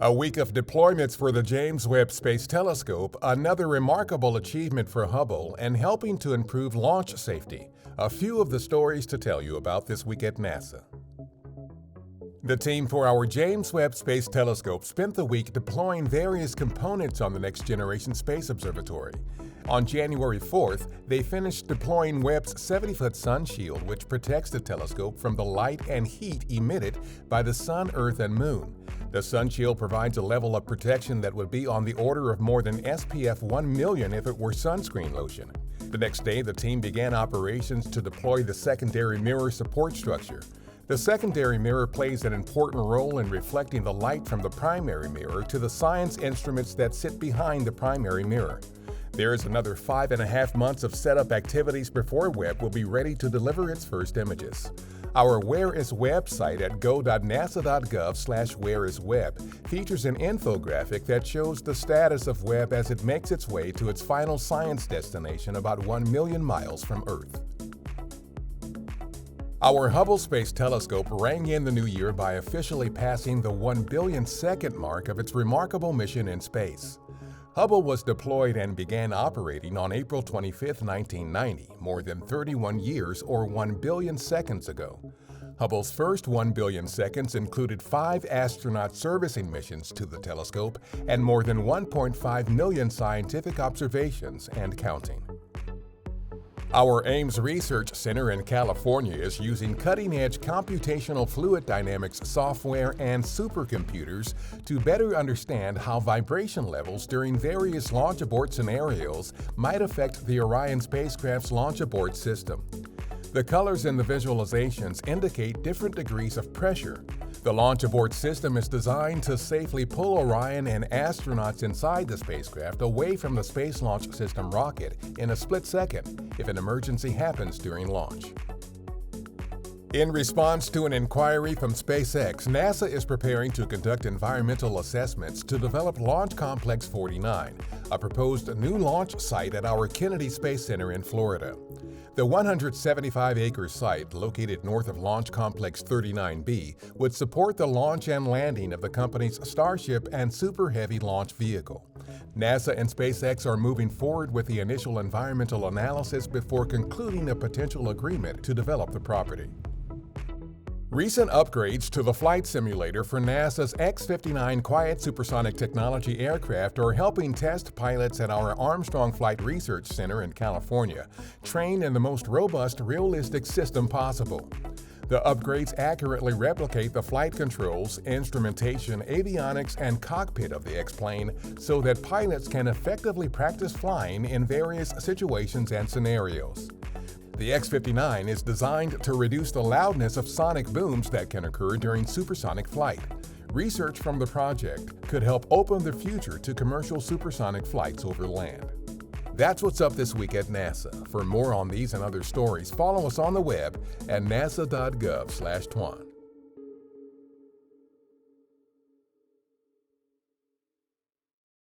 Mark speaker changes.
Speaker 1: A week of deployments for the James Webb Space Telescope, another remarkable achievement for Hubble, and helping to improve launch safety. A few of the stories to tell you about this week at NASA. The team for our James Webb Space Telescope spent the week deploying various components on the Next Generation Space Observatory. On January 4th, they finished deploying Webb's 70-foot sun shield, which protects the telescope from the light and heat emitted by the Sun, Earth, and Moon. The sun shield provides a level of protection that would be on the order of more than SPF 1 million if it were sunscreen lotion. The next day, the team began operations to deploy the secondary mirror support structure. The secondary mirror plays an important role in reflecting the light from the primary mirror to the science instruments that sit behind the primary mirror. There is another 5.5 months of setup activities before Webb will be ready to deliver its first images. Our Where is Webb site at go.nasa.gov/whereiswebb features an infographic that shows the status of Webb as it makes its way to its final science destination about 1 million miles from Earth. Our Hubble Space Telescope rang in the new year by officially passing the 1 billion second mark of its remarkable mission in space. Hubble was deployed and began operating on April 25, 1990, more than 31 years or 1 billion seconds ago. Hubble's first 1 billion seconds included 5 astronaut servicing missions to the telescope and more than 1.5 million scientific observations and counting. Our Ames Research Center in California is using cutting-edge computational fluid dynamics software and supercomputers to better understand how vibration levels during various launch abort scenarios might affect the Orion spacecraft's launch abort system. The colors in the visualizations indicate different degrees of pressure. The launch abort system is designed to safely pull Orion and astronauts inside the spacecraft away from the Space Launch System rocket in a split second if an emergency happens during launch. In response to an inquiry from SpaceX, NASA is preparing to conduct environmental assessments to develop Launch Complex 49, a proposed new launch site at our Kennedy Space Center in Florida. The 175-acre site, located north of Launch Complex 39B, would support the launch and landing of the company's Starship and Super Heavy launch vehicle. NASA and SpaceX are moving forward with the initial environmental analysis before concluding a potential agreement to develop the property. Recent upgrades to the flight simulator for NASA's X-59 Quiet Supersonic Technology aircraft are helping test pilots at our Armstrong Flight Research Center in California train in the most robust, realistic system possible. The upgrades accurately replicate the flight controls, instrumentation, avionics, and cockpit of the X-plane so that pilots can effectively practice flying in various situations and scenarios. The X-59 is designed to reduce the loudness of sonic booms that can occur during supersonic flight. Research from the project could help open the future to commercial supersonic flights over land. That's what's up this week at NASA. For more on these and other stories, follow us on the web at nasa.gov/twan.